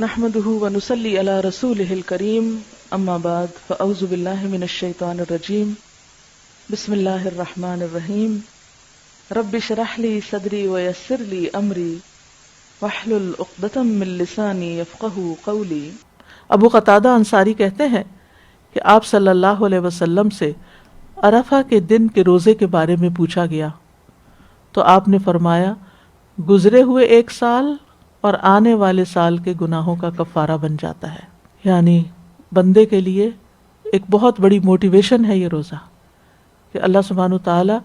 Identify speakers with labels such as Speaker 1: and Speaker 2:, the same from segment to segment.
Speaker 1: نحمده ونصلي على رسوله الكريم اما بعد فاعوذ بالله من الشيطان الرجيم بسم الله الرحمن الرحيم رب اشرح لي صدري ويسر لي امري واحلل عقدة من لساني يفقهوا قولي۔ ابو قتادہ انصاری کہتے ہیں کہ آپ صلی اللہ علیہ وسلم سے عرفہ کے دن کے روزے کے بارے میں پوچھا گیا تو آپ نے فرمایا گزرے ہوئے ایک سال اور آنے والے سال کے گناہوں کا کفارہ بن جاتا ہے۔ یعنی بندے کے لیے ایک بہت بڑی موٹیویشن ہے یہ روزہ کہ اللہ سبحانہ تعالیٰ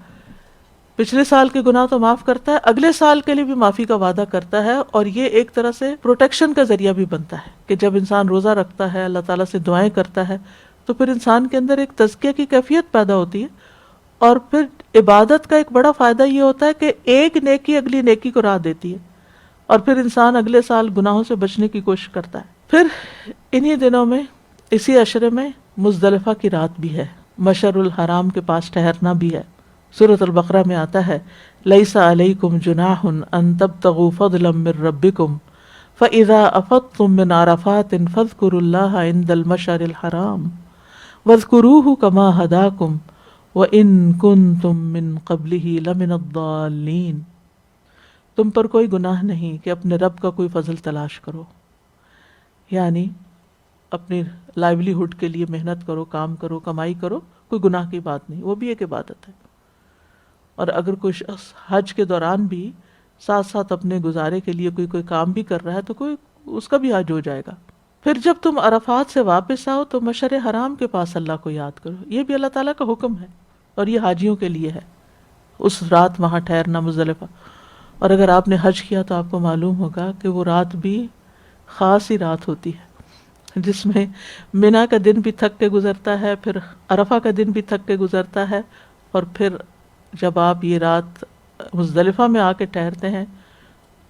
Speaker 1: پچھلے سال کے گناہ تو معاف کرتا ہے، اگلے سال کے لیے بھی معافی کا وعدہ کرتا ہے، اور یہ ایک طرح سے پروٹیکشن کا ذریعہ بھی بنتا ہے کہ جب انسان روزہ رکھتا ہے، اللہ تعالیٰ سے دعائیں کرتا ہے، تو پھر انسان کے اندر ایک تزکیہ کی کیفیت پیدا ہوتی ہے، اور پھر عبادت کا ایک بڑا فائدہ یہ ہوتا ہے کہ ایک نیکی اگلی نیکی کو راہ دیتی ہے، اور پھر انسان اگلے سال گناہوں سے بچنے کی کوشش کرتا ہے۔ پھر انہی دنوں میں اسی عشرے میں مزدلفہ کی رات بھی ہے، مشعر الحرام کے پاس ٹھہرنا بھی ہے۔ سورۃ البقرہ میں آتا ہے لیس علیکم جناح ان تبتغوا فضلا من ربکم فاذا افضتم من عرفات فاذکروا اللہ عند المشعر الحرام واذکروہ کما ہداکم وان کنتم من قبلہ لمن الضالین۔ تم پر کوئی گناہ نہیں کہ اپنے رب کا کوئی فضل تلاش کرو، یعنی اپنی لائیولی ہوڈ کے لیے محنت کرو، کام کرو، کمائی کرو، کوئی گناہ کی بات نہیں، وہ بھی ایک عبادت ہے۔ اور اگر کوئی شخص حج کے دوران بھی ساتھ ساتھ اپنے گزارے کے لیے کوئی کام بھی کر رہا ہے تو کوئی اس کا بھی حج ہو جائے گا۔ پھر جب تم عرفات سے واپس آؤ تو مشعر حرام کے پاس اللہ کو یاد کرو، یہ بھی اللہ تعالیٰ کا حکم ہے، اور یہ حاجیوں کے لیے ہے اس رات وہاں ٹھہرنا مزدلفہ۔ اور اگر آپ نے حج کیا تو آپ کو معلوم ہوگا کہ وہ رات بھی خاص ہی رات ہوتی ہے، جس میں منا کا دن بھی تھک کے گزرتا ہے، پھر عرفہ کا دن بھی تھک کے گزرتا ہے، اور پھر جب آپ یہ رات مزدلفہ میں آ کے ٹھہرتے ہیں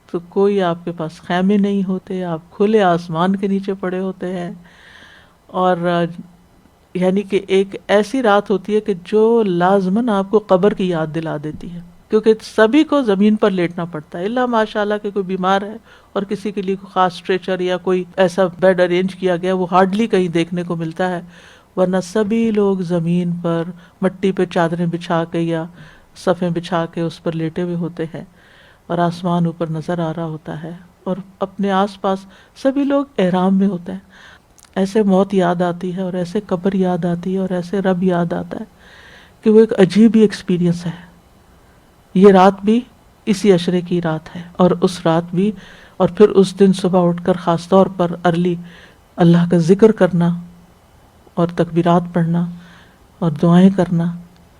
Speaker 1: تو کوئی آپ کے پاس خیمے نہیں ہوتے، آپ کھلے آسمان کے نیچے پڑے ہوتے ہیں، اور یعنی کہ ایک ایسی رات ہوتی ہے کہ جو لازماً آپ کو قبر کی یاد دلا دیتی ہے، کیونکہ سبھی کو زمین پر لیٹنا پڑتا ہے، اللہ ماشاء اللہ کہ کوئی بیمار ہے اور کسی کے لیے کوئی خاص اسٹریچر یا کوئی ایسا بیڈ ارینج کیا گیا، وہ ہارڈلی کہیں دیکھنے کو ملتا ہے، ورنہ سبھی لوگ زمین پر مٹی پہ چادریں بچھا کے یا صفیں بچھا کے اس پر لیٹے ہوئے ہوتے ہیں، اور آسمان اوپر نظر آ رہا ہوتا ہے، اور اپنے آس پاس سبھی لوگ احرام میں ہوتے ہیں۔ ایسے موت یاد آتی ہے، اور ایسے قبر یاد آتی ہے، اور ایسے رب یاد آتا ہے کہ وہ ایک عجیب ہی ایکسپیرینس ہے۔ یہ رات بھی اسی عشرے کی رات ہے، اور اس رات بھی، اور پھر اس دن صبح اٹھ کر خاص طور پر ارلی اللہ کا ذکر کرنا اور تکبیرات پڑھنا اور دعائیں کرنا،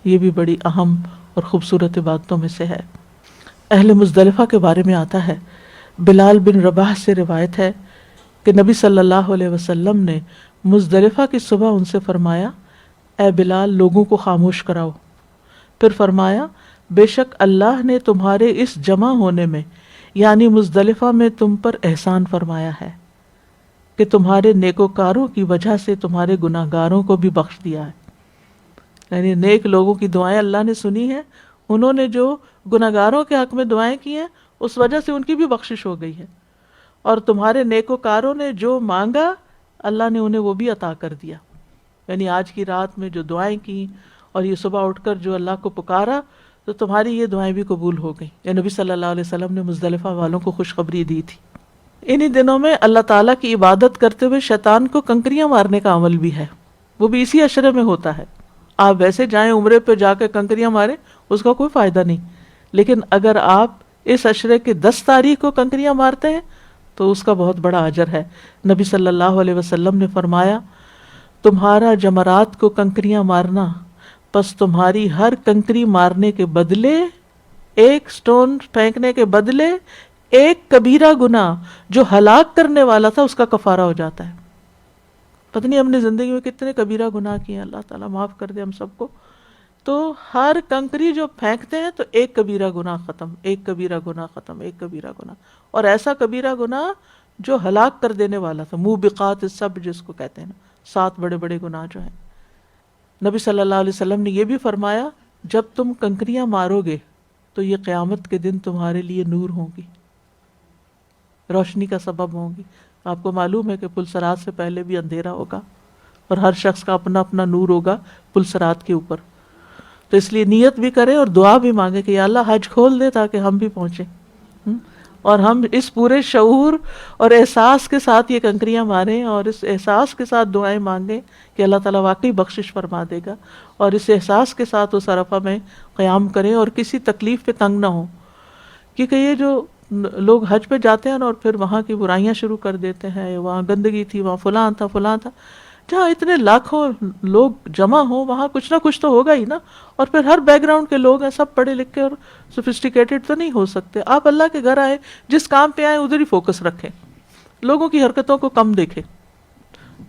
Speaker 1: یہ بھی بڑی اہم اور خوبصورت عبادتوں میں سے ہے۔ اہل مزدلفہ کے بارے میں آتا ہے، بلال بن رباح سے روایت ہے کہ نبی صلی اللہ علیہ وسلم نے مزدلفہ کی صبح ان سے فرمایا اے بلال لوگوں کو خاموش کراؤ، پھر فرمایا بے شک اللہ نے تمہارے اس جمع ہونے میں یعنی مزدلفہ میں تم پر احسان فرمایا ہے کہ تمہارے نیکوکاروں کی وجہ سے تمہارے گناہگاروں کو بھی بخش دیا ہے۔ یعنی نیک لوگوں کی دعائیں اللہ نے سنی ہیں، انہوں نے جو گناہگاروں کے حق میں دعائیں کی ہیں اس وجہ سے ان کی بھی بخشش ہو گئی ہے، اور تمہارے نیکوکاروں نے جو مانگا اللہ نے انہیں وہ بھی عطا کر دیا۔ یعنی آج کی رات میں جو دعائیں کی اور یہ صبح اٹھ کر جو اللہ کو پکارا تو تمہاری یہ دعائیں بھی قبول ہو گئیں۔ یہ نبی صلی اللہ علیہ وسلم نے مزدلفہ والوں کو خوشخبری دی تھی۔ انہی دنوں میں اللہ تعالیٰ کی عبادت کرتے ہوئے شیطان کو کنکریاں مارنے کا عمل بھی ہے، وہ بھی اسی عشرے میں ہوتا ہے۔ آپ ویسے جائیں عمرے پہ جا کے کنکریاں ماریں، اس کا کوئی فائدہ نہیں، لیکن اگر آپ اس عشرے کے 10 تاریخ کو کنکریاں مارتے ہیں تو اس کا بہت بڑا اجر ہے۔ نبی صلی اللہ علیہ وسلم نے فرمایا تمہارا جمرات کو کنکریاں مارنا، پس تمہاری ہر کنکری مارنے کے بدلے، ایک سٹون پھینکنے کے بدلے ایک کبیرہ گناہ جو ہلاک کرنے والا تھا اس کا کفارہ ہو جاتا ہے۔ پتہ نہیں ہم نے زندگی میں کتنے کبیرہ گناہ کیے ہیں، اللہ تعالیٰ معاف کر دے ہم سب کو۔ تو ہر کنکری جو پھینکتے ہیں تو ایک کبیرہ گناہ ختم، ایک کبیرہ گناہ ختم، ایک کبیرہ گناہ، اور ایسا کبیرہ گناہ جو ہلاک کر دینے والا تھا، موبقات السبع جس کو کہتے ہیں نا، 7 بڑے بڑے گناہ جو ہیں۔ نبی صلی اللہ علیہ وسلم نے یہ بھی فرمایا جب تم کنکریاں مارو گے تو یہ قیامت کے دن تمہارے لیے نور ہوں گی، روشنی کا سبب ہوں گی،
Speaker 2: آپ کو معلوم ہے کہ پل صراط سے پہلے بھی اندھیرا ہوگا اور ہر شخص کا اپنا اپنا نور ہوگا پل صراط کے اوپر. تو اس لیے نیت بھی کریں اور دعا بھی مانگے کہ یا اللہ حج کھول دے تاکہ ہم بھی پہنچیں. اور ہم اس پورے شعور اور احساس کے ساتھ یہ کنکریاں ماریں اور اس احساس کے ساتھ دعائیں مانگیں کہ اللہ تعالیٰ واقعی بخشش فرما دے گا, اور اس احساس کے ساتھ اس عرفہ میں قیام کریں اور کسی تکلیف پہ تنگ نہ ہوں. کیونکہ یہ جو لوگ حج پہ جاتے ہیں اور پھر وہاں کی برائیاں شروع کر دیتے ہیں, وہاں گندگی تھی, وہاں فلاں تھا, جہاں اتنے لاکھوں لوگ جمع ہوں وہاں کچھ نہ کچھ تو ہوگا ہی نا. اور پھر ہر بیک گراؤنڈ کے لوگ ہیں, سب پڑھے لکھے اور سوفسٹیکیٹڈ تو نہیں ہو سکتے. آپ اللہ کے گھر آئے, جس کام پہ آئے ادھر ہی فوکس رکھیں, لوگوں کی حرکتوں کو کم دیکھیں,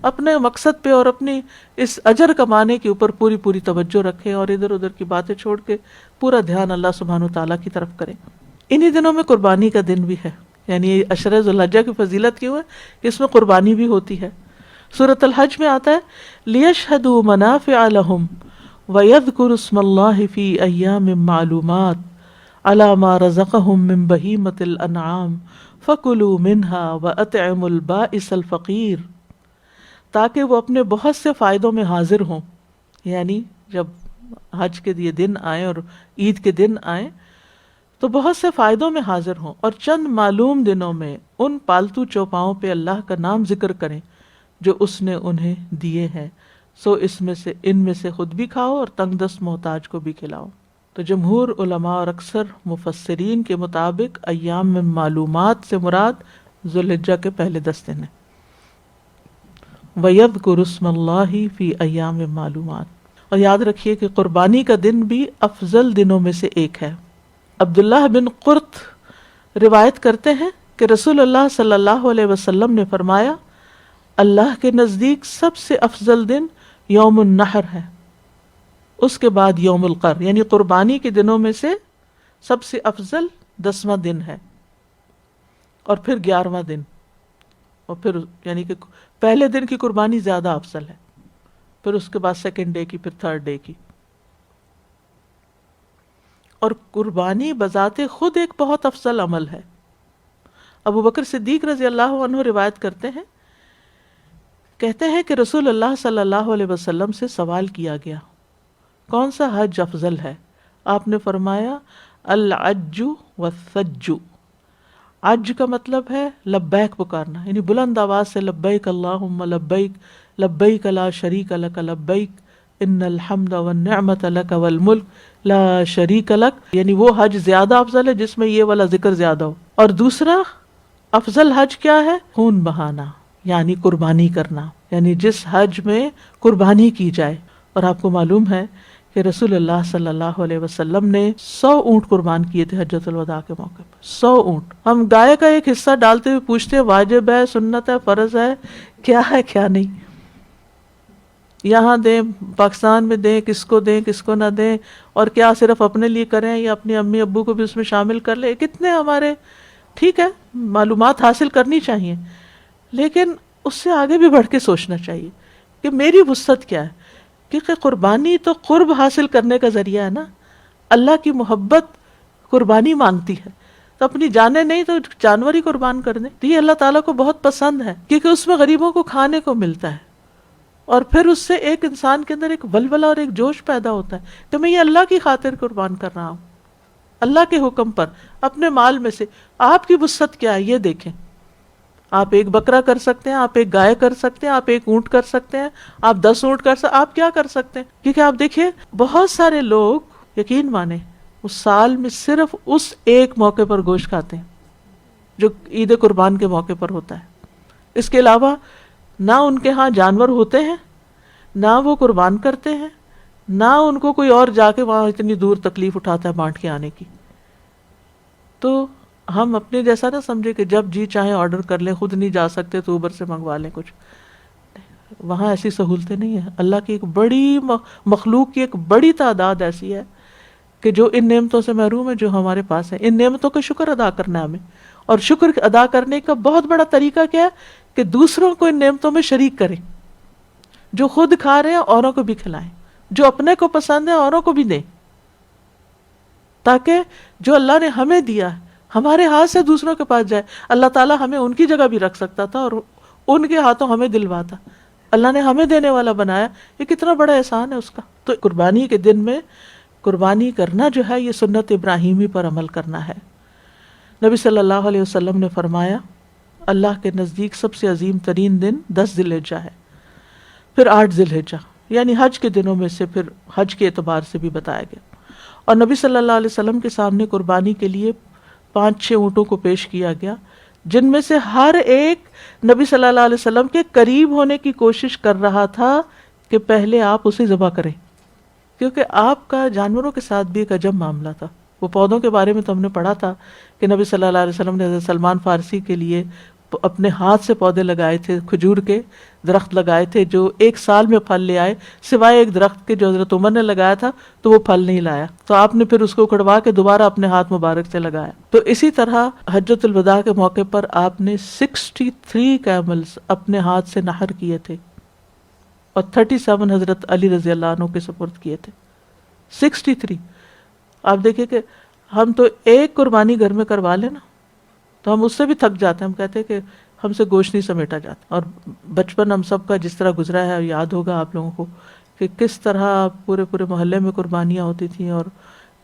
Speaker 2: اپنے مقصد پہ اور اپنی اس اجر کمانے کے اوپر پوری توجہ رکھیں, اور ادھر ادھر کی باتیں چھوڑ کے پورا دھیان اللہ سبحانہ و تعالیٰ کی طرف کریں. انہی دنوں میں قربانی کا دن بھی ہے, یعنی یہ عشرہ ذو الحجہ کی فضیلت کیوں ہے کہ اس میں قربانی بھی ہوتی ہے. سورۃ الحج میں آتا ہے لِيَشْهَدُوا مَنَافِعَ لَهُمْ وَيَذْكُرُوا اسْمَ اللَّهِ فِي أَيَّامٍ مَّعْلُومَاتٍ عَلَىٰ مَا رَزَقَهُم مِّن بَهِيمَةِ الْأَنْعَامِ فَكُلُوا مِنْهَا وَأَطْعِمُوا الْبَائِسَ الْفَقِيرَ, تاکہ وہ اپنے بہت سے فائدوں میں حاضر ہوں. یعنی جب حج کے یہ دن آئیں اور عید کے دن آئیں تو بہت سے فائدوں میں حاضر ہوں, اور چند معلوم دنوں میں ان پالتو چوپاؤں پہ اللہ کا نام ذکر کریں جو اس نے انہیں دیے ہیں, سو ان میں سے خود بھی کھاؤ اور تنگ دست محتاج کو بھی کھلاؤ. تو جمہور علماء اور اکثر مفسرین کے مطابق ایام میں معلومات سے مراد ذوالحجہ کے پہلے 10 دن ہیں. وَيَذْكُرُ اسْمَ اللَّهِ فِي أَيَّامٍ مَّعْلُومَاتٍ, اور یاد رکھیے کہ قربانی کا دن بھی افضل دنوں میں سے ایک ہے. عبداللہ بن قرط روایت کرتے ہیں کہ رسول اللہ صلی اللہ علیہ وسلم نے فرمایا اللہ کے نزدیک سب سے افضل دن یوم النحر ہے, اس کے بعد یوم القر, یعنی قربانی کے دنوں میں سے سب سے افضل 10واں دن ہے, اور پھر 11واں دن, اور پھر یعنی کہ پہلے دن کی قربانی زیادہ افضل ہے, پھر اس کے بعد سیکنڈ ڈے کی, پھر تھرڈ ڈے کی. اور قربانی بذات خود ایک بہت افضل عمل ہے. ابو بکر صدیق رضی اللہ عنہ روایت کرتے ہیں, کہتے ہیں کہ رسول اللہ صلی اللہ علیہ وسلم سے سوال کیا گیا کون سا حج افضل ہے؟ آپ نے فرمایا العج والثج. عج کا مطلب ہے لبیک پکارنا, یعنی بلند آواز سے لبیک اللہم لبیک لبیک لا شریک لک لبیک ان الحمد والنعمت لک والملک لا شریک لک, یعنی وہ حج زیادہ افضل ہے جس میں یہ والا ذکر زیادہ ہو. اور دوسرا افضل حج کیا ہے؟ خون بہانا, یعنی قربانی کرنا, یعنی جس حج میں قربانی کی جائے. اور آپ کو معلوم ہے کہ رسول اللہ صلی اللہ علیہ وسلم نے 100 اونٹ قربان کیے تھے حجۃ الوداع کے موقع پر. 100 اونٹ. ہم گائے کا ایک حصہ ڈالتے ہوئے پوچھتے ہیں واجب ہے, سنت ہے, فرض ہے کیا نہیں. یہاں دیں, پاکستان میں دیں, کس کو نہ دیں, اور کیا صرف اپنے لیے کریں یا اپنی امی ابو کو بھی اس میں شامل کر لیں. کتنے ہمارے, ٹھیک ہے معلومات حاصل کرنی چاہیے, لیکن اس سے آگے بھی بڑھ کے سوچنا چاہیے کہ میری وسعت کیا ہے, کیونکہ قربانی تو قرب حاصل کرنے کا ذریعہ ہے نا. اللہ کی محبت قربانی مانگتی ہے, تو اپنی جانیں نہیں تو جانور ہی قربان کر دیں. تو یہ اللہ تعالیٰ کو بہت پسند ہے, کیونکہ اس میں غریبوں کو کھانے کو ملتا ہے, اور پھر اس سے ایک انسان کے اندر ایک ولولہ اور ایک جوش پیدا ہوتا ہے کہ میں یہ اللہ کی خاطر قربان کر رہا ہوں, اللہ کے حکم پر, اپنے مال میں سے. آپ کی وسعت کیا ہے یہ دیکھیں. آپ ایک بکرا کر سکتے ہیں, آپ ایک گائے کر سکتے ہیں, آپ ایک اونٹ کر سکتے ہیں, آپ 10 اونٹ کر سکتے ہیں, آپ کیا کر سکتے ہیں. کیونکہ آپ دیکھیے بہت سارے لوگ یقین مانیں اس سال میں صرف اس ایک موقع پر گوشت کھاتے ہیں جو عید قربان کے موقع پر ہوتا ہے. اس کے علاوہ نہ ان کے ہاں جانور ہوتے ہیں, نہ وہ قربان کرتے ہیں, نہ ان کو کوئی اور جا کے وہاں اتنی دور تکلیف اٹھاتا ہے بانٹ کے آنے کی. تو ہم اپنے جیسا نہ سمجھے کہ جب جی چاہیں آرڈر کر لیں, خود نہیں جا سکتے تو اوبر سے منگوا لیں کچھ. وہاں ایسی سہولتیں نہیں ہیں. اللہ کی ایک بڑی مخلوق کی ایک بڑی تعداد ایسی ہے کہ جو ان نعمتوں سے محروم ہے جو ہمارے پاس ہے. ان نعمتوں کا شکر ادا کرنا ہے ہمیں, اور شکر ادا کرنے کا بہت بڑا طریقہ کیا ہے کہ دوسروں کو ان نعمتوں میں شریک کریں. جو خود کھا رہے ہیں اوروں کو بھی کھلائیں, جو اپنے کو پسند ہے اوروں کو بھی دیں, تاکہ جو اللہ نے ہمیں دیا ہے ہمارے ہاتھ سے دوسروں کے پاس جائے. اللہ تعالیٰ ہمیں ان کی جگہ بھی رکھ سکتا تھا اور ان کے ہاتھوں ہمیں دلواتا. اللہ نے ہمیں دینے والا بنایا. یہ کتنا بڑا احسان ہے اس کا. تو قربانی کے دن میں قربانی کرنا جو ہے یہ سنت ابراہیمی پر عمل کرنا ہے. نبی صلی اللہ علیہ وسلم نے فرمایا اللہ کے نزدیک سب سے عظیم ترین دن 10 ذی الحجہ ہے، پھر 8 ذی الحجہ، یعنی حج کے دنوں میں سے پھر حج کے اعتبار سے بھی بتایا گیا. اور نبی صلی اللہ علیہ وسلم کے سامنے قربانی کے لیے 5-6 اونٹوں کو پیش کیا گیا، جن میں سے ہر ایک نبی صلی اللہ علیہ وسلم کے قریب ہونے کی کوشش کر رہا تھا کہ پہلے آپ اسے ذبح کریں، کیونکہ آپ کا جانوروں کے ساتھ بھی ایک عجب معاملہ تھا. وہ پودوں کے بارے میں تو ہم نے پڑھا تھا کہ نبی صلی اللہ علیہ وسلم نے حضرت سلمان فارسی کے لیے اپنے ہاتھ سے پودے لگائے تھے، کھجور کے درخت لگائے تھے جو 1 سال میں پھل لے آئے، سوائے ایک درخت کے جو حضرت عمر نے لگایا تھا تو وہ پھل نہیں لایا، تو آپ نے پھر اس کو اکھڑوا کے دوبارہ اپنے ہاتھ مبارک سے لگایا. تو اسی طرح حجۃ الوداع کے موقع پر آپ نے 63 کیملز اپنے ہاتھ سے نحر کیے تھے اور 37 حضرت علی رضی اللہ عنہ کے سپرد کیے تھے. 63. آپ دیکھیں کہ ہم تو ایک قربانی گھر میں کروا لیں نا تو ہم اس سے بھی تھک جاتے ہیں. ہم کہتے ہیں کہ ہم سے گوشت نہیں سمیٹا جاتا. اور بچپن ہم سب کا جس طرح گزرا ہے، یاد ہوگا آپ لوگوں کو کہ کس طرح پورے محلے میں قربانیاں ہوتی تھیں اور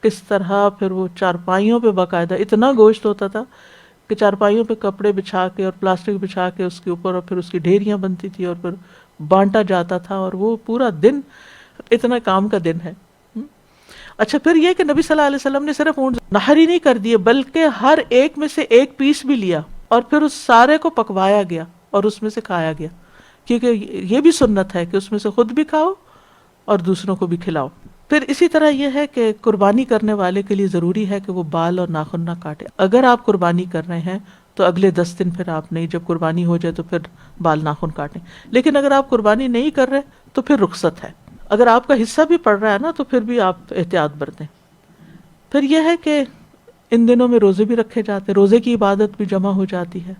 Speaker 2: کس طرح پھر وہ چارپائیوں پہ باقاعدہ اتنا گوشت ہوتا تھا کہ چارپائیوں پہ کپڑے بچھا کے اور پلاسٹک بچھا کے اس کے اوپر، اور پھر اس کی ڈھیریاں بنتی تھی اور پھر بانٹا جاتا تھا، اور وہ پورا دن اتنا کام کا دن ہے. اچھا، پھر یہ کہ نبی صلی اللہ علیہ وسلم نے صرف اونٹ نحر ہی نہیں کر دیے بلکہ ہر ایک میں سے ایک پیس بھی لیا اور پھر اس سارے کو پکوایا گیا اور اس میں سے کھایا گیا، کیونکہ یہ بھی سنت ہے کہ اس میں سے خود بھی کھاؤ اور دوسروں کو بھی کھلاؤ. پھر اسی طرح یہ ہے کہ قربانی کرنے والے کے لیے ضروری ہے کہ وہ بال اور ناخن نہ کاٹے. اگر آپ قربانی کر رہے ہیں تو اگلے 10 دن پھر آپ نہیں، جب قربانی ہو جائے تو پھر بال ناخن کاٹیں. لیکن اگر آپ قربانی نہیں کر رہے تو پھر رخصت ہے. اگر آپ کا حصہ بھی پڑ رہا ہے نا تو پھر بھی آپ احتیاط برتیں. پھر یہ ہے کہ ان دنوں میں روزے بھی رکھے جاتے ہیں، روزے کی عبادت بھی جمع ہو جاتی ہے.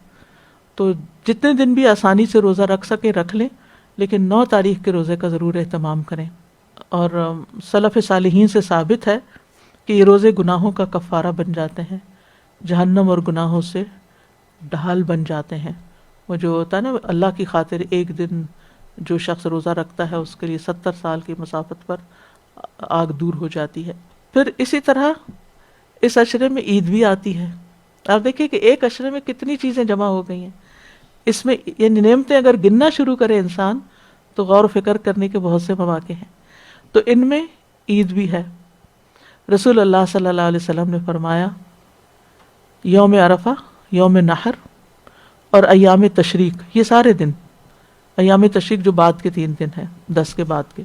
Speaker 2: تو جتنے دن بھی آسانی سے روزہ رکھ سکیں رکھ لیں، لیکن 9 تاریخ کے روزے کا ضرور اہتمام کریں. اور سلف صالحین سے ثابت ہے کہ یہ روزے گناہوں کا کفارہ بن جاتے ہیں، جہنم اور گناہوں سے ڈھال بن جاتے ہیں. وہ جو ہوتا ہے نا اللہ کی خاطر ایک دن جو شخص روزہ رکھتا ہے اس کے لیے 70 سال کی مسافت پر آگ دور ہو جاتی ہے. پھر اسی طرح اس عشرے میں عید بھی آتی ہے. آپ دیکھیں کہ ایک عشرے میں کتنی چیزیں جمع ہو گئی ہیں. اس میں یہ نعمتیں اگر گننا شروع کرے انسان تو غور و فکر کرنے کے بہت سے مواقع ہیں. تو ان میں عید بھی ہے. رسول اللہ صلی اللہ علیہ وسلم نے فرمایا یوم عرفہ، یوم نحر اور ایام تشریق، یہ سارے دن، ایام تشریق جو بعد کے 3 دن ہیں 10 کے بعد کے،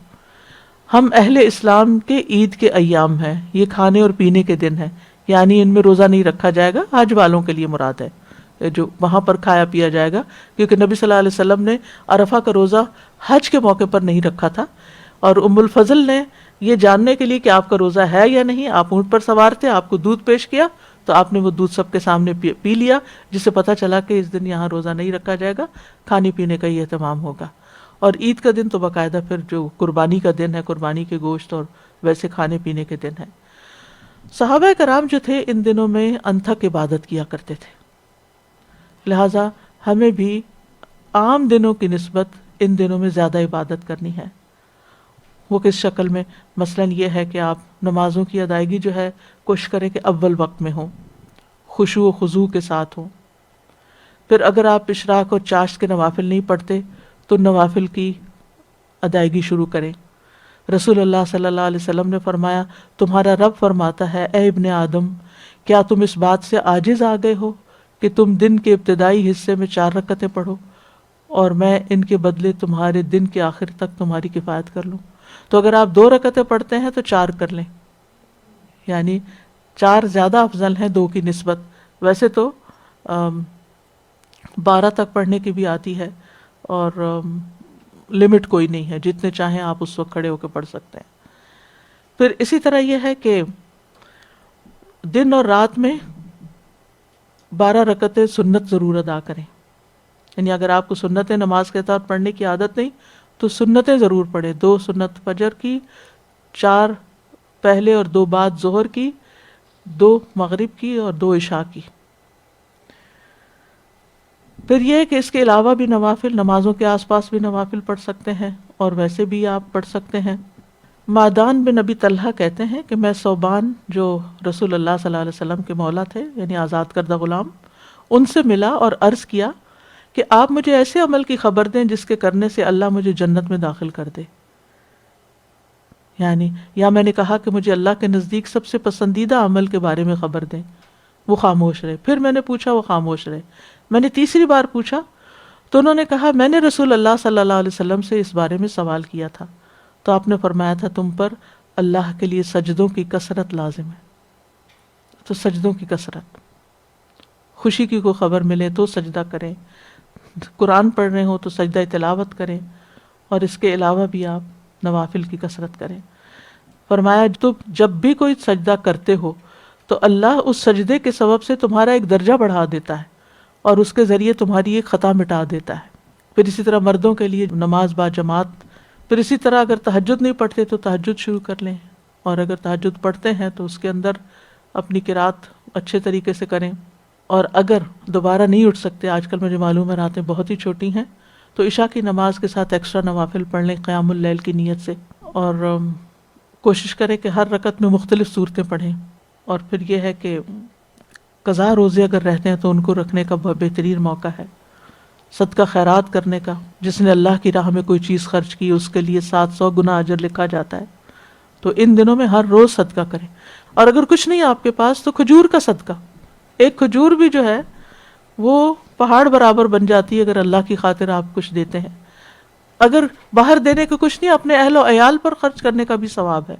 Speaker 2: ہم اہل اسلام کے عید کے ایام ہیں. یہ کھانے اور پینے کے دن ہیں، یعنی ان میں روزہ نہیں رکھا جائے گا. حج والوں کے لیے مراد ہے جو وہاں پر کھایا پیا جائے گا، کیونکہ نبی صلی اللہ علیہ وسلم نے عرفہ کا روزہ حج کے موقع پر نہیں رکھا تھا. اور ام الفضل نے یہ جاننے کے لیے کہ آپ کا روزہ ہے یا نہیں، آپ اونٹ پر سوار تھے، آپ کو دودھ پیش کیا تو آپ نے وہ دودھ سب کے سامنے پی لیا، جس سے پتہ چلا کہ اس دن یہاں روزہ نہیں رکھا جائے گا، کھانے پینے کا ہی اہتمام ہوگا. اور عید کا دن تو باقاعدہ پھر جو قربانی کا دن ہے، قربانی کے گوشت اور ویسے کھانے پینے کے دن ہے. صحابہ کرام جو تھے ان دنوں میں انتھک عبادت کیا کرتے تھے، لہٰذا ہمیں بھی عام دنوں کی نسبت ان دنوں میں زیادہ عبادت کرنی ہے. وہ کس شکل میں؟ مثلاً یہ ہے کہ آپ نمازوں کی ادائیگی جو ہے کوشش کریں کہ اول وقت میں ہوں، خشوع و خضوع کے ساتھ ہوں. پھر اگر آپ اشراق اور چاشت کے نوافل نہیں پڑھتے تو نوافل کی ادائیگی شروع کریں. رسول اللہ صلی اللہ علیہ وسلم نے فرمایا تمہارا رب فرماتا ہے اے ابن آدم، کیا تم اس بات سے عاجز آ گئے ہو کہ تم دن کے ابتدائی حصے میں 4 رکعتیں پڑھو اور میں ان کے بدلے تمہارے دن کے آخر تک تمہاری کفایت کر لوں. تو اگر آپ 2 رکعتیں پڑھتے ہیں تو 4 کر لیں، یعنی 4 زیادہ افضل ہیں 2 کی نسبت. ویسے تو 12 تک پڑھنے کی بھی آتی ہے اور لمٹ کوئی نہیں ہے، جتنے چاہیں آپ اس وقت کھڑے ہو کے پڑھ سکتے ہیں. پھر اسی طرح یہ ہے کہ دن اور رات میں 12 رکعتیں سنت ضرور ادا کریں. یعنی اگر آپ کو سنت نماز کے ساتھ پڑھنے کی عادت نہیں تو سنتیں ضرور پڑھیں. 2 سنت فجر کی، 4 پہلے اور 2 بعد ظہر کی، 2 مغرب کی اور 2 عشاء کی۔ پھر یہ ہے کہ اس کے علاوہ بھی نوافل، نمازوں کے آس پاس بھی نوافل پڑھ سکتے ہیں اور ویسے بھی آپ پڑھ سکتے ہیں۔ معدان بن ابی طلحہ کہتے ہیں کہ میں ثوبان جو رسول اللہ صلی اللہ علیہ وسلم کے مولا تھے، یعنی آزاد کردہ غلام، ان سے ملا اور عرض کیا کہ آپ مجھے ایسے عمل کی خبر دیں جس کے کرنے سے اللہ مجھے جنت میں داخل کر دے، یعنی یا میں نے کہا کہ مجھے اللہ کے نزدیک سب سے پسندیدہ عمل کے بارے میں خبر دیں۔ وہ خاموش رہے۔ پھر میں نے پوچھا، وہ خاموش رہے۔ میں نے تیسری بار پوچھا تو انہوں نے کہا میں نے رسول اللہ صلی اللہ علیہ وسلم سے اس بارے میں سوال کیا تھا تو آپ نے فرمایا تھا تم پر اللہ کے لیے سجدوں کی کثرت لازم ہے۔ تو سجدوں کی کثرت، خوشی کی کوئی خبر ملے تو سجدہ کریں، قرآن پڑھ رہے ہوں تو سجدہ تلاوت کریں، اور اس کے علاوہ بھی آپ نوافل کی کثرت کریں۔ فرمایا تم جب بھی کوئی سجدہ کرتے ہو تو اللہ اس سجدے کے سبب سے تمہارا ایک درجہ بڑھا دیتا ہے اور اس کے ذریعے تمہاری ایک خطا مٹا دیتا ہے۔ پھر اسی طرح مردوں کے لیے نماز با جماعت، پھر اسی طرح اگر تہجد نہیں پڑھتے تو تہجد شروع کر لیں، اور اگر تہجد پڑھتے ہیں تو اس کے اندر اپنی قرات اچھے طریقے سے کریں، اور اگر دوبارہ نہیں اٹھ سکتے، آج کل مجھے معلوم ہے راتیں بہت ہی چھوٹی ہیں، تو عشاء کی نماز کے ساتھ ایکسٹرا نوافل پڑھ لیں قیام اللیل کی نیت سے، اور کوشش کریں کہ ہر رکعت میں مختلف صورتیں پڑھیں۔ اور پھر یہ ہے کہ قضا روزے اگر رہتے ہیں تو ان کو رکھنے کا بہترین موقع ہے۔ صدقہ خیرات کرنے کا، جس نے اللہ کی راہ میں کوئی چیز خرچ کی اس کے لیے 700 گنا اجر لکھا جاتا ہے، تو ان دنوں میں ہر روز صدقہ کریں۔ اور اگر کچھ نہیں آپ کے پاس تو کھجور کا صدقہ، ایک کھجور بھی جو ہے وہ پہاڑ برابر بن جاتی ہے اگر اللہ کی خاطر آپ کچھ دیتے ہیں۔ اگر باہر دینے کا کچھ نہیں، اپنے اہل و عیال پر خرچ کرنے کا بھی ثواب ہے،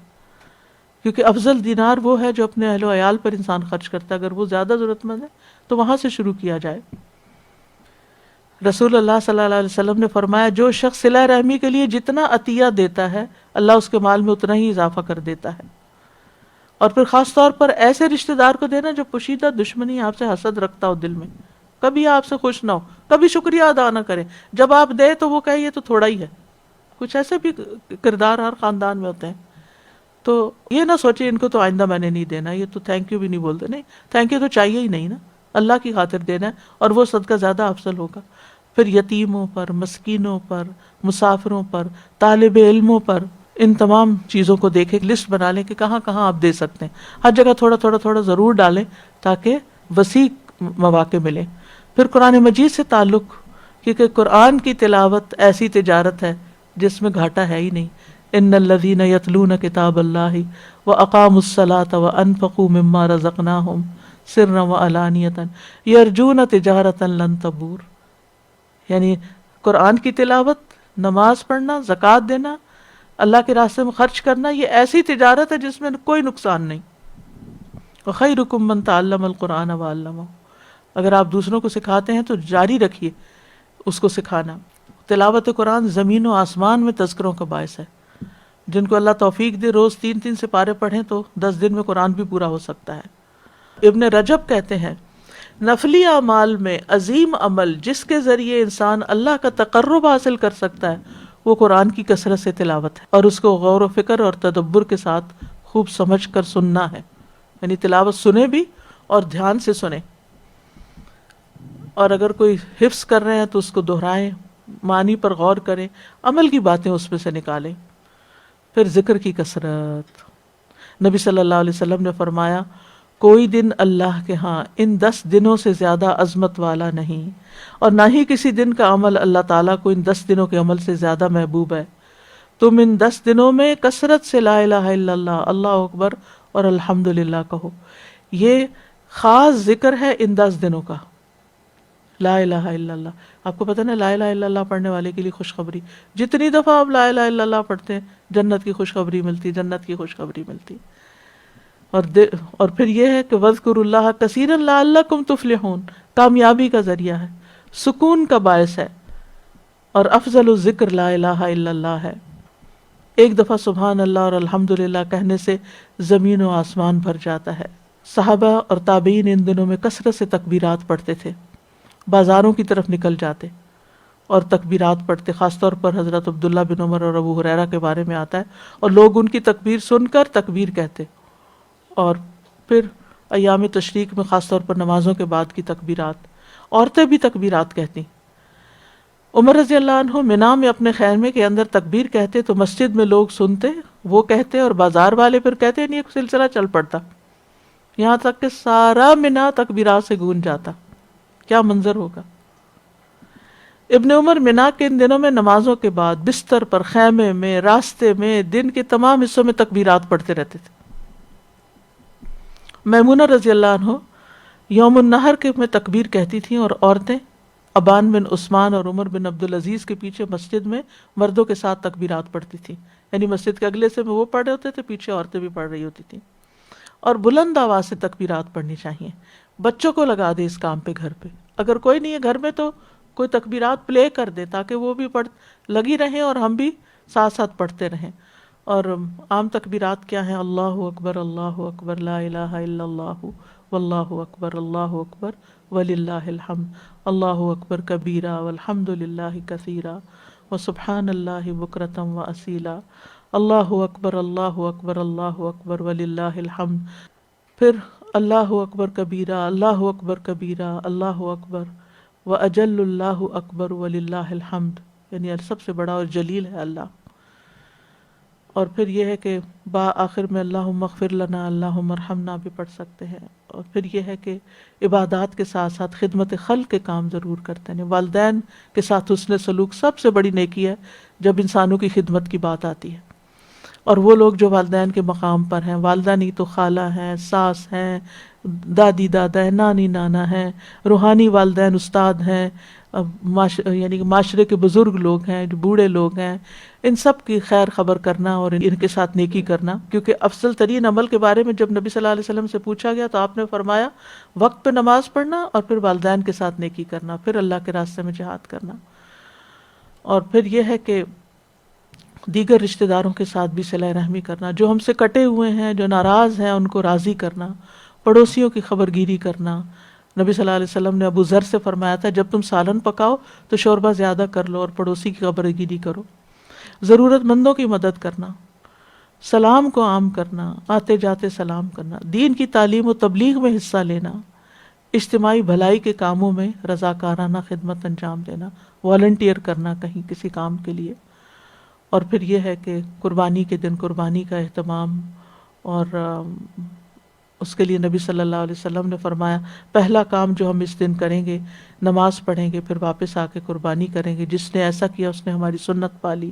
Speaker 2: کیونکہ افضل دینار وہ ہے جو اپنے اہل و عیال پر انسان خرچ کرتا ہے۔ اگر وہ زیادہ ضرورت مند ہے تو وہاں سے شروع کیا جائے۔ رسول اللہ صلی اللہ علیہ وسلم نے فرمایا جو شخص صلہ رحمی کے لیے جتنا عطیہ دیتا ہے اللہ اس کے مال میں اتنا ہی اضافہ کر دیتا ہے۔ اور پھر خاص طور پر ایسے رشتہ دار کو دینا جو پوشیدہ دشمنی، آپ سے حسد رکھتا ہو دل میں، کبھی آپ سے خوش نہ ہو، کبھی شکریہ ادا نہ کرے، جب آپ دے تو وہ کہے یہ تو تھوڑا ہی ہے۔ کچھ ایسے بھی کردار ہر خاندان میں ہوتے ہیں، تو یہ نہ سوچے ان کو تو آئندہ میں نے نہیں دینا، یہ تو تھینک یو بھی نہیں بولتے۔ نہیں، تھینک یو تو چاہیے ہی نہیں نا، اللہ کی خاطر دینا ہے، اور وہ صدقہ زیادہ افضل ہوگا۔ پھر یتیموں پر، مسکینوں پر، مسافروں پر، طالب علموں پر، ان تمام چیزوں کو دیکھیں، لسٹ بنا لیں کہ کہاں کہاں آپ دے سکتے ہیں، ہر جگہ تھوڑا تھوڑا تھوڑا ضرور ڈالیں تاکہ وسیع مواقع ملیں۔ پھر قرآن مجید سے تعلق، کیونکہ قرآن کی تلاوت ایسی تجارت ہے جس میں گھاٹا ہے ہی نہیں۔ ان الذین یتلون کتاب اللہ واقاموا الصلاۃ وانفقوا مما رزقناہم سرا وعلانیۃ یرجون تجارۃ لن تبور، یعنی قرآن کی تلاوت، نماز پڑھنا، زکوٰۃ دینا، اللہ کے راستے میں خرچ کرنا، یہ ایسی تجارت ہے جس میں کوئی نقصان نہیں۔ وخیرکم من تعلم القرآن وعلمہ، اگر آپ دوسروں کو سکھاتے ہیں تو جاری رکھیے اس کو سکھانا۔ تلاوت قرآن زمین و آسمان میں تذکروں کا باعث ہے۔ جن کو اللہ توفیق دے روز 3 سپارے پڑھیں تو 10 دن میں قرآن بھی پورا ہو سکتا ہے۔ ابن رجب کہتے ہیں نفلی اعمال میں عظیم عمل جس کے ذریعے انسان اللہ کا تقرب حاصل کر سکتا ہے وہ قرآن کی کثرت سے تلاوت ہے، اور اس کو غور و فکر اور تدبر کے ساتھ خوب سمجھ کر سننا ہے، یعنی تلاوت سنیں بھی اور دھیان سے سنیں، اور اگر کوئی حفظ کر رہے ہیں تو اس کو دہرائیں، معنی پر غور کریں، عمل کی باتیں اس میں سے نکالیں۔ پھر ذکر کی کثرت، نبی صلی اللہ علیہ وسلم نے فرمایا کوئی دن اللہ کے ہاں ان 10 دنوں سے زیادہ عظمت والا نہیں، اور نہ ہی کسی دن کا عمل اللہ تعالیٰ کو ان 10 دنوں کے عمل سے زیادہ محبوب ہے۔ تم ان 10 دنوں میں کثرت سے لا الہ الا اللہ، اللہ اکبر اور الحمدللہ کہو۔ یہ خاص ذکر ہے ان 10 دنوں کا، لا الہ الا اللہ۔ آپ کو پتہ نا لا الہ الا اللہ پڑھنے والے کے لیے خوشخبری، جتنی دفعہ آپ لا الہ الا اللہ پڑھتے ہیں جنت کی خوشخبری ملتی، جنت کی خوشخبری ملتی۔ اور پھر یہ ہے کہ وَاذْكُرُوا اللَّهَ كَثِيرًا لَعَلَّكُمْ تُفْلِحُونَ، کامیابی کا ذریعہ ہے، سکون کا باعث ہے، اور افضل الذکر لا الہ الا اللہ ہے۔ ایک دفعہ سبحان اللہ اور الحمدللہ کہنے سے زمین و آسمان بھر جاتا ہے۔ صحابہ اور تابعین ان دنوں میں کثرت سے تکبیرات پڑھتے تھے، بازاروں کی طرف نکل جاتے اور تکبیرات پڑھتے، خاص طور پر حضرت عبداللہ بن عمر اور ابو ہریرہ کے بارے میں آتا ہے، اور لوگ ان کی تکبیر سن کر تکبیر کہتے، اور پھر ایام تشریق میں خاص طور پر نمازوں کے بعد کی تکبیرات، عورتیں بھی تکبیرات کہتی. عمر رضی اللہ عنہ منا میں اپنے خیمے کے اندر تکبیر کہتے تو مسجد میں لوگ سنتے، وہ کہتے اور بازار والے پھر کہتے، نہیں ایک سلسلہ چل پڑتا، یہاں تک کہ سارا منا تکبیرات سے گونج جاتا. کیا منظر ہوگا. ابن عمر منا کے ان دنوں میں نمازوں کے بعد بستر پر، خیمے میں، راستے میں، دن کے تمام حصوں میں تکبیرات پڑھتے رہتے تھے. میمونہ رضی اللہ عنہ یوم النحر کے میں تکبیر کہتی تھیں، اور عورتیں ابان بن عثمان اور عمر بن عبدالعزیز کے پیچھے مسجد میں مردوں کے ساتھ تکبیرات پڑھتی تھیں. یعنی مسجد کے اگلے سے میں وہ پڑھ رہے ہوتے تھے، پیچھے عورتیں بھی پڑھ رہی ہوتی تھیں. اور بلند آواز سے تکبیرات پڑھنی چاہیے. بچوں کو لگا دے اس کام پہ گھر پہ، اگر کوئی نہیں ہے گھر میں تو کوئی تکبیرات پلے کر دے تاکہ وہ بھی لگی رہیں اور ہم بھی ساتھ ساتھ پڑھتے رہیں. اور عام تکبیرات کیا ہیں؟ اللہ اکبر لا الہ الا اللہ واللہ اکبر وللہ الحمد، اللہ اکبر کبیرہ والحمد للہ کثیرہ وسبحان اللہ بکرۃ واصیلا، اللہ اکبر وللہ الحمد. پھر اللہ اکبر کبیرہ اللہ اکبر واجل اللہ اکبر وللہ الحمد، یعنی سب سے بڑا اور جلیل ہے اللہ. اور پھر یہ ہے کہ آخر میں اللہم اغفر لنا اللہم ارحمنا بھی پڑھ سکتے ہیں. اور پھر یہ ہے کہ عبادات کے ساتھ ساتھ خدمت خلق کے کام ضرور کرتے ہیں. والدین کے ساتھ حسن سلوک سب سے بڑی نیکی ہے جب انسانوں کی خدمت کی بات آتی ہے. اور وہ لوگ جو والدین کے مقام پر ہیں، والدہ نہیں تو خالہ ہیں، ساس ہیں، دادی دادا ہیں، نانی نانا ہیں، روحانی والدین استاد ہیں، یعنی معاشرے کے بزرگ لوگ ہیں، جو بوڑھے لوگ ہیں، ان سب کی خیر خبر کرنا اور ان کے ساتھ نیکی کرنا. کیونکہ افضل ترین عمل کے بارے میں جب نبی صلی اللہ علیہ وسلم سے پوچھا گیا تو آپ نے فرمایا وقت پہ نماز پڑھنا، اور پھر والدین کے ساتھ نیکی کرنا، پھر اللہ کے راستے میں جہاد کرنا. اور پھر یہ ہے کہ دیگر رشتہ داروں کے ساتھ بھی صلہ رحمی کرنا، جو ہم سے کٹے ہوئے ہیں، جو ناراض ہیں، ان کو راضی کرنا، پڑوسیوں کی خبر گیری کرنا. نبی صلی اللہ علیہ وسلم نے ابو ذر سے فرمایا تھا جب تم سالن پکاؤ تو شوربہ زیادہ کر لو اور پڑوسی کی خبر گیری کرو. ضرورت مندوں کی مدد کرنا، سلام کو عام کرنا، آتے جاتے سلام کرنا، دین کی تعلیم و تبلیغ میں حصہ لینا، اجتماعی بھلائی کے کاموں میں رضاکارانہ خدمت انجام دینا، والنٹیئر کرنا کہیں کسی کام کے لیے. اور پھر یہ ہے کہ قربانی کے دن قربانی کا اہتمام، اور اس کے لیے نبی صلی اللہ علیہ وسلم نے فرمایا پہلا کام جو ہم اس دن کریں گے نماز پڑھیں گے، پھر واپس آ کے قربانی کریں گے. جس نے ایسا کیا اس نے ہماری سنت پالی.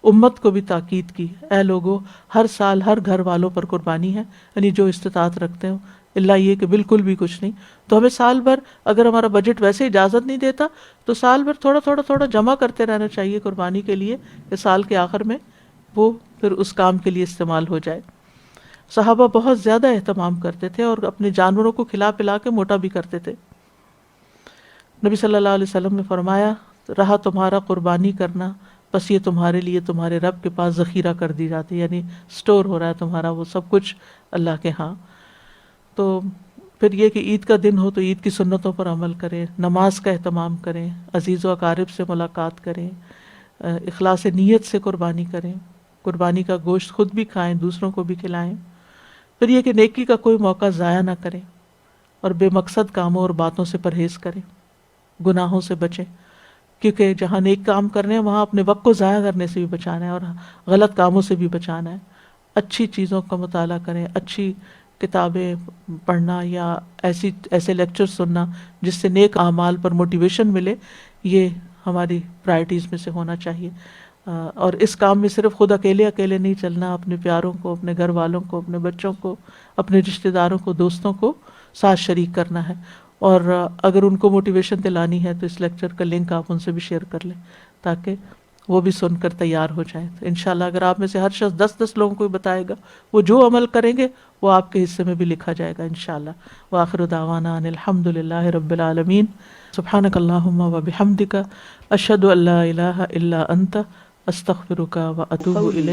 Speaker 2: امت کو بھی تاکید کی، اے لوگو ہر سال ہر گھر والوں پر قربانی ہے، یعنی جو استطاعت رکھتے ہو، اللہ یہ کہ بالکل بھی کچھ نہیں تو ہمیں سال بھر، اگر ہمارا بجٹ ویسے اجازت نہیں دیتا تو سال بھر تھوڑا جمع کرتے رہنا چاہیے قربانی کے لیے، کہ سال کے آخر میں وہ پھر اس کام کے لیے استعمال ہو جائے. صحابہ بہت زیادہ اہتمام کرتے تھے اور اپنے جانوروں کو کھلا پلا کے موٹا بھی کرتے تھے. نبی صلی اللہ علیہ وسلم نے فرمایا رہا تمہارا قربانی کرنا، بس یہ تمہارے لیے تمہارے رب کے پاس ذخیرہ کر دی جاتی ہے، یعنی سٹور ہو رہا ہے تمہارا وہ سب کچھ اللہ کے ہاں. تو پھر یہ کہ عید کا دن ہو تو عید کی سنتوں پر عمل کریں، نماز کا اہتمام کریں، عزیز و اقارب سے ملاقات کریں، اخلاص نیت سے قربانی کریں، قربانی کا گوشت خود بھی کھائیں، دوسروں کو بھی کھلائیں. پھر یہ کہ نیکی کا کوئی موقع ضائع نہ کریں، اور بے مقصد کاموں اور باتوں سے پرہیز کریں، گناہوں سے بچیں، کیونکہ جہاں نیک کام کرنے ہیں وہاں اپنے وقت کو ضائع کرنے سے بھی بچانا ہے اور غلط کاموں سے بھی بچانا ہے. اچھی چیزوں کا مطالعہ کریں، اچھی کتابیں پڑھنا یا ایسے لیکچر سننا جس سے نیک اعمال پر موٹیویشن ملے، یہ ہماری پرائرٹیز میں سے ہونا چاہیے. اور اس کام میں صرف خود اکیلے نہیں چلنا، اپنے پیاروں کو، اپنے گھر والوں کو، اپنے بچوں کو، اپنے رشتہ داروں کو، دوستوں کو ساتھ شریک کرنا ہے. اور اگر ان کو موٹیویشن دلانی ہے تو اس لیکچر کا لنک آپ ان سے بھی شیئر کر لیں تاکہ وہ بھی سن کر تیار ہو جائیں. تو انشاءاللہ اگر آپ میں سے ہر شخص 10 لوگوں کو بتائے گا، وہ جو عمل کریں گے وہ آپ کے حصے میں بھی لکھا جائے گا انشاءاللہ. وآخر دعوانا ان الحمد للہ رب العالمین. سبحانک اللہم وبحمدک، اشہد ان لا الہ الا انت، استغفرک واتوب الیک.